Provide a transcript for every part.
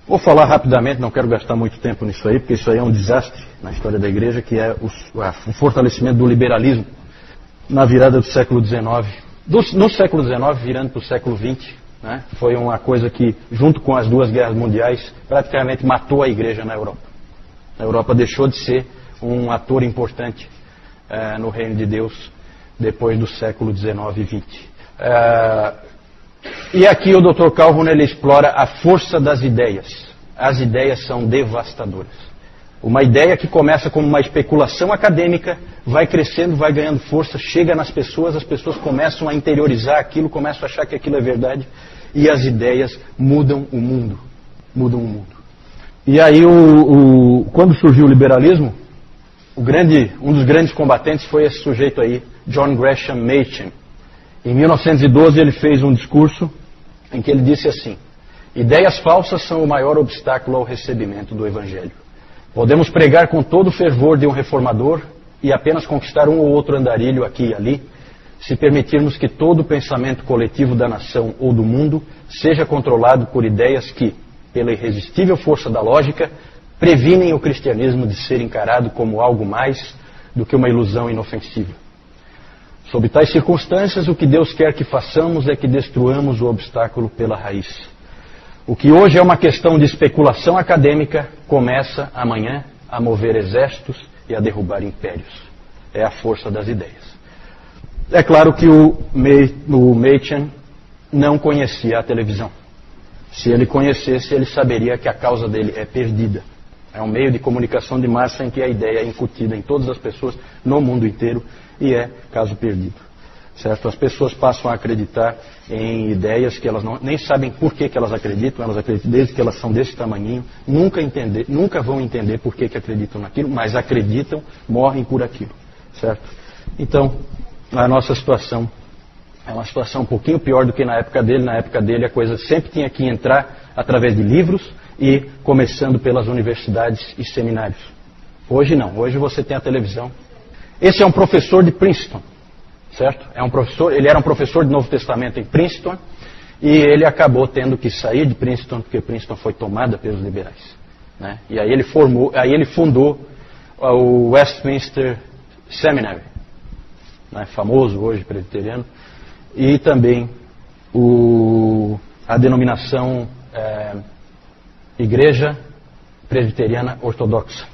Vou falar rapidamente, não quero gastar muito tempo nisso aí, porque isso aí é um desastre na história da igreja, que é o fortalecimento do liberalismo na virada do século XIX. No século XIX, virando para o século XX, né, foi uma coisa que, junto com as duas guerras mundiais, praticamente matou a igreja na Europa. A Europa deixou de ser um ator importante no reino de Deus depois do século XIX e XX. E aqui o Dr. Calhoun ele explora a força das ideias. As ideias são devastadoras. Uma ideia que começa como uma especulação acadêmica, vai crescendo, vai ganhando força, chega nas pessoas, as pessoas começam a interiorizar aquilo, começam a achar que aquilo é verdade, e as ideias mudam o mundo. Mudam o mundo. E aí, quando surgiu o liberalismo, um dos grandes combatentes foi esse sujeito aí, John Gresham Machen. Em 1912 ele fez um discurso em que ele disse assim: ideias falsas são o maior obstáculo ao recebimento do Evangelho. Podemos pregar com todo o fervor de um reformador e apenas conquistar um ou outro andarilho aqui e ali, se permitirmos que todo o pensamento coletivo da nação ou do mundo seja controlado por ideias que, pela irresistível força da lógica, previnem o cristianismo de ser encarado como algo mais do que uma ilusão inofensiva. Sob tais circunstâncias, o que Deus quer que façamos é que destruamos o obstáculo pela raiz. O que hoje é uma questão de especulação acadêmica, começa amanhã a mover exércitos e a derrubar impérios. É a força das ideias. É claro que o Machen não conhecia a televisão. Se ele conhecesse, ele saberia que a causa dele é perdida. É um meio de comunicação de massa em que a ideia é incutida em todas as pessoas no mundo inteiro e é caso perdido. Certo? As pessoas passam a acreditar em ideias que elas nem sabem por que elas acreditam desde que elas são desse tamanhinho, nunca vão entender por que acreditam naquilo, mas acreditam, morrem por aquilo. Certo? Então, a nossa situação é uma situação um pouquinho pior do que na época dele. Na época dele a coisa sempre tinha que entrar através de livros e começando pelas universidades e seminários. Hoje não, hoje você tem a televisão. Esse é um professor de Princeton, certo? Ele era um professor de Novo Testamento em Princeton e ele acabou tendo que sair de Princeton porque Princeton foi tomada pelos liberais, né? E aí ele fundou o Westminster Seminary, né? Famoso hoje presbiteriano, e também a denominação Igreja Presbiteriana Ortodoxa,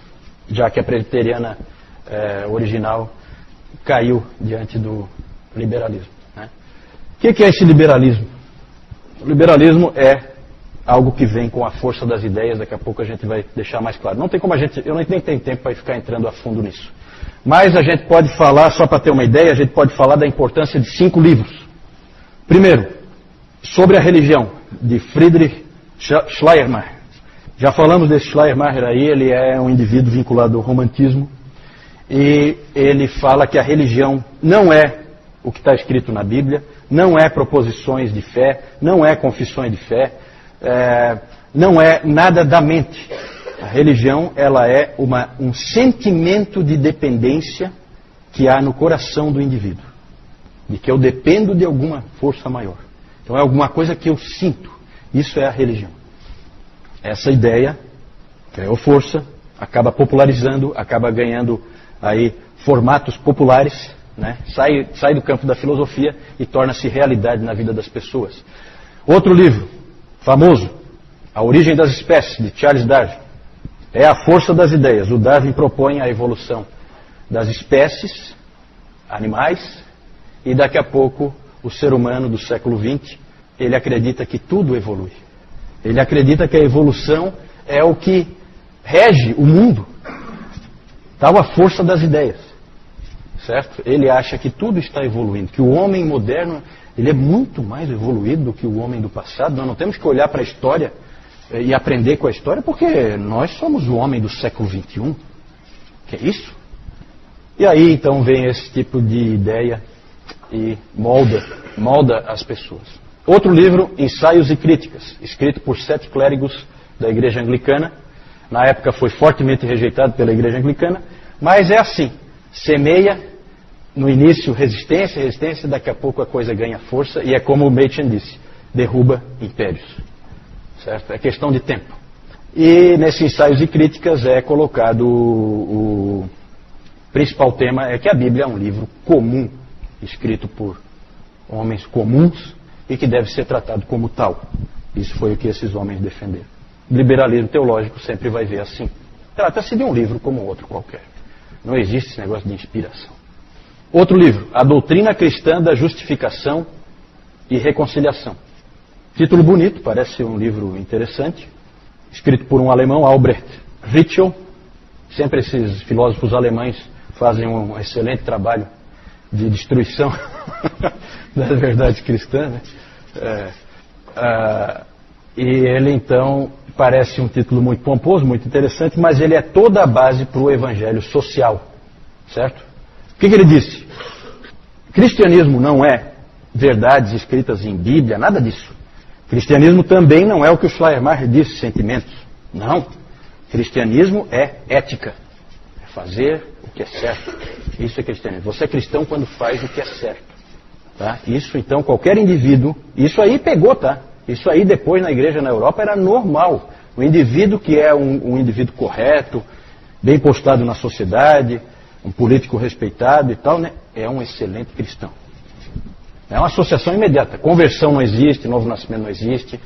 já que a presbiteriana original caiu diante do liberalismo, né? O que é esse liberalismo? O liberalismo é algo que vem com a força das ideias, daqui a pouco a gente vai deixar mais claro. Não tem como eu nem tenho tempo para ficar entrando a fundo nisso. Mas a gente pode falar, só para ter uma ideia, a gente pode falar da importância de 5 livros. Primeiro, sobre a religião, de Friedrich Schleiermacher. Já falamos desse Schleiermacher aí, ele é um indivíduo vinculado ao romantismo. E ele fala que a religião não é o que está escrito na Bíblia, não é proposições de fé, não é confissões de fé, não é nada da mente. A religião ela é um sentimento de dependência que há no coração do indivíduo, de que eu dependo de alguma força maior. Então é alguma coisa que eu sinto. Isso é a religião. Essa ideia criou força, acaba popularizando, acaba ganhando aí formatos populares, né? Sai do campo da filosofia e torna-se realidade na vida das pessoas. Outro livro famoso, A Origem das Espécies, de Charles Darwin. É a força das ideias. O Darwin propõe a evolução das espécies, animais, e daqui a pouco o ser humano do século XX, ele acredita que tudo evolui. Ele acredita que a evolução é o que rege o mundo. Tal a força das ideias, certo? Ele acha que tudo está evoluindo, que o homem moderno ele é muito mais evoluído do que o homem do passado. Nós não temos que olhar para a história e aprender com a história, porque nós somos o homem do século XXI. Que é isso? E aí então vem esse tipo de ideia e molda as pessoas. Outro livro, Ensaios e Críticas, escrito por 7 clérigos da Igreja Anglicana. Na época foi fortemente rejeitado pela Igreja Anglicana, mas é assim, semeia no início resistência, daqui a pouco a coisa ganha força, e é como o Machen disse, derruba impérios. Certo? É questão de tempo. E nesses ensaios e críticas é colocado o principal tema é que a Bíblia é um livro comum, escrito por homens comuns e que deve ser tratado como tal. Isso foi o que esses homens defenderam. O liberalismo teológico sempre vai ver assim. Trata-se de um livro como outro qualquer. Não existe esse negócio de inspiração. Outro livro, A Doutrina Cristã da Justificação e Reconciliação. Título bonito, parece um livro interessante. Escrito por um alemão, Albrecht Ritschl. Sempre esses filósofos alemães fazem um excelente trabalho de destruição das verdades cristãs, né? E ele então parece um título muito pomposo, muito interessante, mas ele é toda a base para o evangelho social, certo? O que ele disse? Cristianismo não é verdades escritas em Bíblia, nada disso. Cristianismo também não é o que o Schleiermacher disse, sentimentos. Não. Cristianismo é ética. É fazer o que é certo. Isso é cristianismo. Você é cristão quando faz o que é certo. Tá? Isso, então, qualquer indivíduo... Isso aí pegou, tá? Isso aí, depois, na igreja na Europa, era normal. O indivíduo que é um indivíduo correto, bem postado na sociedade, um político respeitado e tal, né? É um excelente cristão. É uma associação imediata. Conversão não existe, novo nascimento não existe,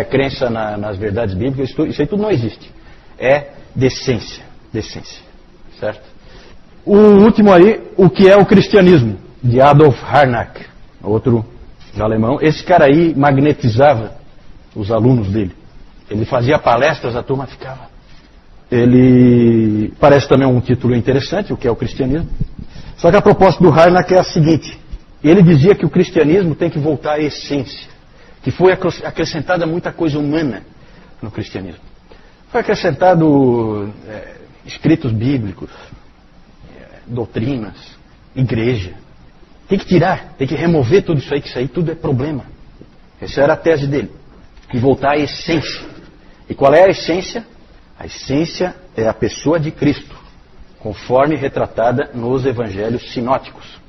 crença nas verdades bíblicas, isso aí tudo não existe. É decência. Decência. Certo? O último aí, o que é o cristianismo, de Adolf Harnack, outro alemão. Esse cara aí magnetizava os alunos dele. Ele fazia palestras, a turma ficava. Ele parece também um título interessante, o que é o cristianismo. Só que a proposta do Harnack é a seguinte. Ele dizia que o cristianismo tem que voltar à essência, que foi acrescentada muita coisa humana no cristianismo. Foi acrescentado escritos bíblicos, doutrinas, igreja. Tem que tirar, tem que remover tudo isso aí, que isso aí tudo é problema. Essa era a tese dele. E voltar à essência. E qual é a essência? A essência é a pessoa de Cristo, conforme retratada nos evangelhos sinóticos.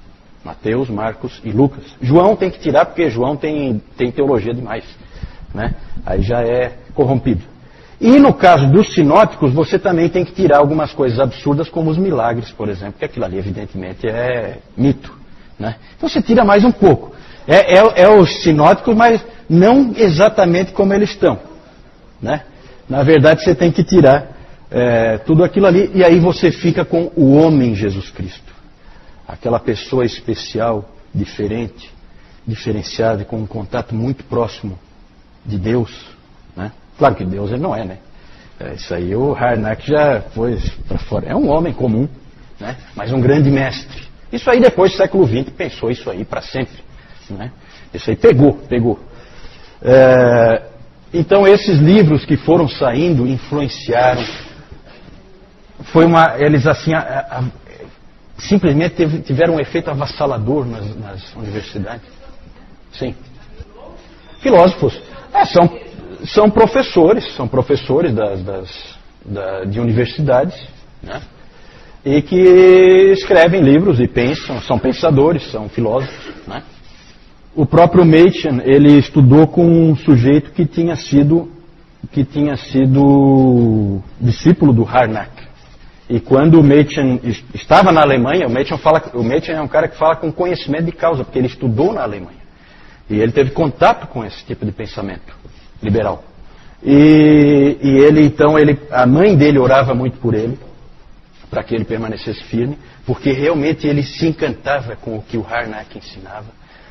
Mateus, Marcos e Lucas. João tem que tirar porque João tem teologia demais, né? Aí já é corrompido. E no caso dos sinóticos, você também tem que tirar algumas coisas absurdas, como os milagres, por exemplo, que aquilo ali evidentemente é mito, né? Então você tira mais um pouco. É os sinóticos, mas não exatamente como eles estão, né? Na verdade você tem que tirar tudo aquilo ali, e aí você fica com o homem Jesus Cristo. Aquela pessoa especial, diferente, diferenciada, com um contato muito próximo de Deus, né? Claro que Deus ele não é, né? Isso aí o Harnack já foi para fora. É um homem comum, né? Mas um grande mestre. Isso aí depois do século XX pensou isso aí para sempre, né? Isso aí pegou. Então esses livros que foram saindo influenciaram. Eles assim... simplesmente tiveram um efeito avassalador nas universidades. Sim. Filósofos. São professores de universidades, né? E que escrevem livros e pensam, são pensadores, são filósofos, né? O próprio Machen, ele estudou com um sujeito que tinha sido discípulo do Harnack. E quando o Machen estava na Alemanha, o Machen é um cara que fala com conhecimento de causa, porque ele estudou na Alemanha. E ele teve contato com esse tipo de pensamento liberal. E ele, então, a mãe dele orava muito por ele, para que ele permanecesse firme, porque realmente ele se encantava com o que o Harnack ensinava.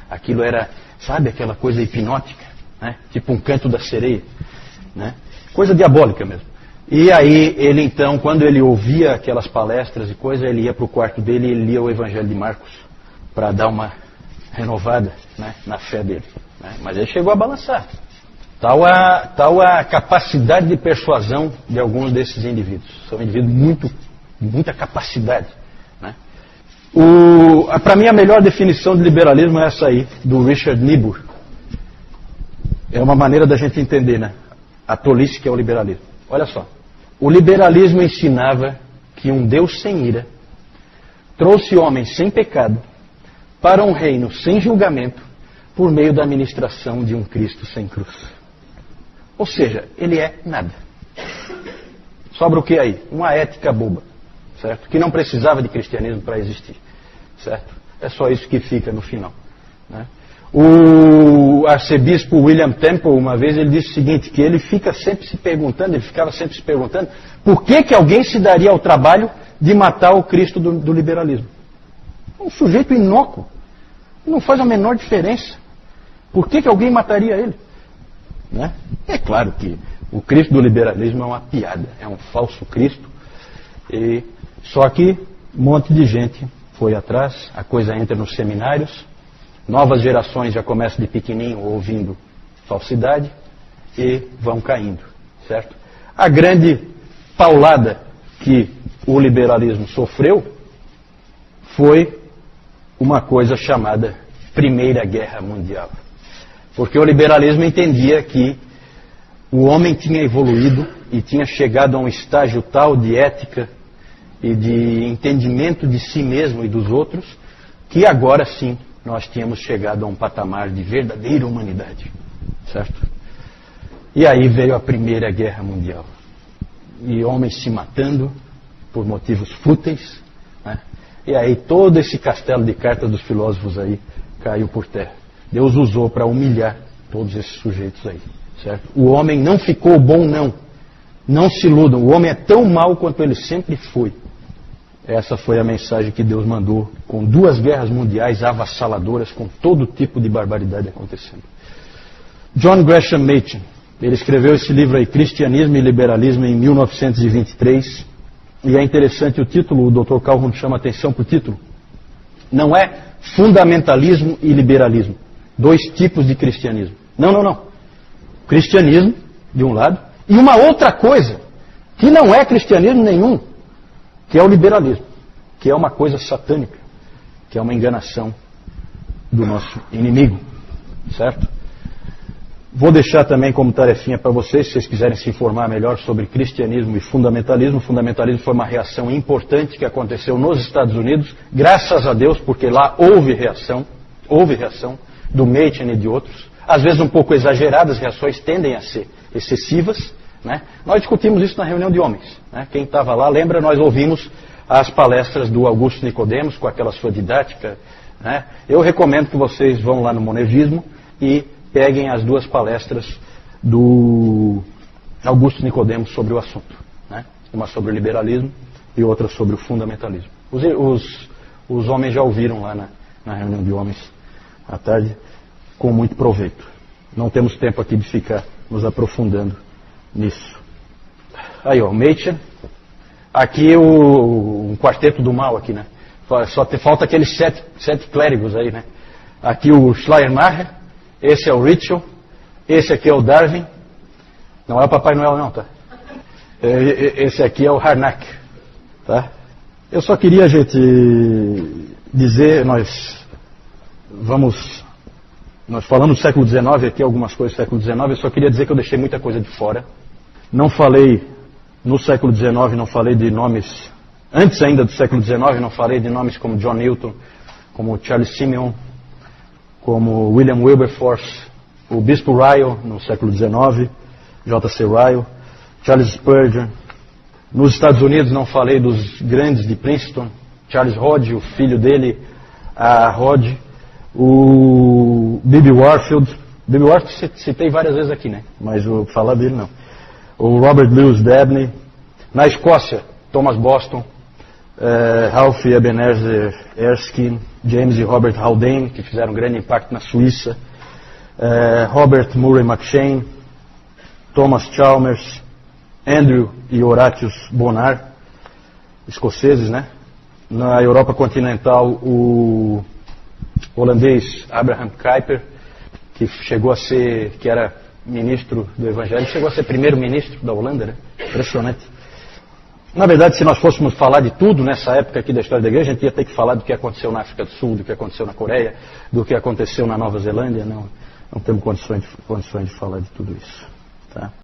Aquilo era, sabe, aquela coisa hipnótica, né? Tipo um canto da sereia, né? Coisa diabólica mesmo. E aí, ele então, quando ele ouvia aquelas palestras e coisas, ele ia para o quarto dele e ele lia o Evangelho de Marcos, para dar uma renovada, né, na fé dele, né? Mas ele chegou a balançar. Tal a capacidade de persuasão de alguns desses indivíduos. São indivíduos muita capacidade, né? Para mim, a melhor definição de liberalismo é essa aí, do Richard Niebuhr. É uma maneira da gente entender, né, a tolice que é o liberalismo. Olha só. O liberalismo ensinava que um Deus sem ira trouxe homens sem pecado para um reino sem julgamento por meio da ministração de um Cristo sem cruz. Ou seja, ele é nada. Sobra o que aí? Uma ética boba, certo? Que não precisava de cristianismo para existir, certo? É só isso que fica no final, né? O arcebispo William Temple, uma vez, ele disse o seguinte, que ele ficava sempre se perguntando por que alguém se daria ao trabalho de matar o Cristo do liberalismo. Um sujeito inócuo, não faz a menor diferença. Por que alguém mataria ele? Né? É claro que o Cristo do liberalismo é uma piada, é um falso Cristo, só que um monte de gente foi atrás, a coisa entra nos seminários, novas gerações já começam de pequenininho ouvindo falsidade e vão caindo, certo? A grande paulada que o liberalismo sofreu foi uma coisa chamada Primeira Guerra Mundial. Porque o liberalismo entendia que o homem tinha evoluído e tinha chegado a um estágio tal de ética e de entendimento de si mesmo e dos outros, que agora sim nós tínhamos chegado a um patamar de verdadeira humanidade, certo? E aí veio a Primeira Guerra Mundial. E homens se matando por motivos fúteis, né? E aí todo esse castelo de cartas dos filósofos aí caiu por terra. Deus usou para humilhar todos esses sujeitos aí, certo? O homem não ficou bom, não. Não se iludam. O homem é tão mau quanto ele sempre foi. Essa foi a mensagem que Deus mandou, com 2 guerras mundiais avassaladoras, com todo tipo de barbaridade acontecendo. John Gresham Machen, ele escreveu esse livro aí, Cristianismo e Liberalismo, em 1923. E é interessante o título, o Dr. Calhoun chama atenção para o título. Não é fundamentalismo e liberalismo. 2 tipos de cristianismo. Não. Cristianismo, de um lado, e uma outra coisa, que não é cristianismo nenhum, que é o liberalismo, que é uma coisa satânica, que é uma enganação do nosso inimigo, certo? Vou deixar também como tarefinha para vocês, se vocês quiserem se informar melhor sobre cristianismo e fundamentalismo. O fundamentalismo foi uma reação importante que aconteceu nos Estados Unidos, graças a Deus, porque lá houve reação do Machen e de outros. Às vezes um pouco exageradas, as reações tendem a ser excessivas, né? Nós discutimos isso na reunião de homens, né? Quem estava lá lembra, nós ouvimos as palestras do Augusto Nicodemos com aquela sua didática, né? Eu recomendo que vocês vão lá no Monergismo e peguem as 2 palestras do Augusto Nicodemos sobre o assunto, né? Uma sobre o liberalismo e outra sobre o fundamentalismo. Os homens já ouviram lá na reunião de homens à tarde, com muito proveito. Não temos tempo aqui de ficar nos aprofundando nisso. Aí, ó, Machen. Aqui um quarteto do mal aqui, né? Só falta aqueles 7 clérigos aí, né? Aqui o Schleiermacher, esse é o Ritschl, esse aqui é o Darwin. Não é o Papai Noel não, tá? Esse aqui é o Harnack, tá? Eu só queria, gente, dizer, nós falamos do século XIX aqui, algumas coisas do século XIX, eu só queria dizer que eu deixei muita coisa de fora. Não falei, no século XIX, não falei de nomes, antes ainda do século XIX, não falei de nomes como John Newton, como Charles Simeon, como William Wilberforce, o Bispo Ryle, no século XIX, J.C. Ryle, Charles Spurgeon. Nos Estados Unidos não falei dos grandes de Princeton, Charles Hodge, o filho dele, a Hodge, o B.B. Warfield. B.B. Warfield citei várias vezes aqui, né? Mas vou falar dele não. O Robert Louis Dabney. Na Escócia, Thomas Boston, Ralph Ebenezer Erskine, James e Robert Haldane, que fizeram um grande impacto na Suíça, Robert Murray McShane, Thomas Chalmers, Andrew e Horatius Bonar, escoceses, né? Na Europa continental, o holandês Abraham Kuyper, que era ministro do Evangelho, chegou a ser primeiro-ministro da Holanda, né? Impressionante. Na verdade, se nós fôssemos falar de tudo nessa época aqui da história da igreja, a gente ia ter que falar do que aconteceu na África do Sul, do que aconteceu na Coreia, do que aconteceu na Nova Zelândia. Não temos condições de falar de tudo isso. Tá?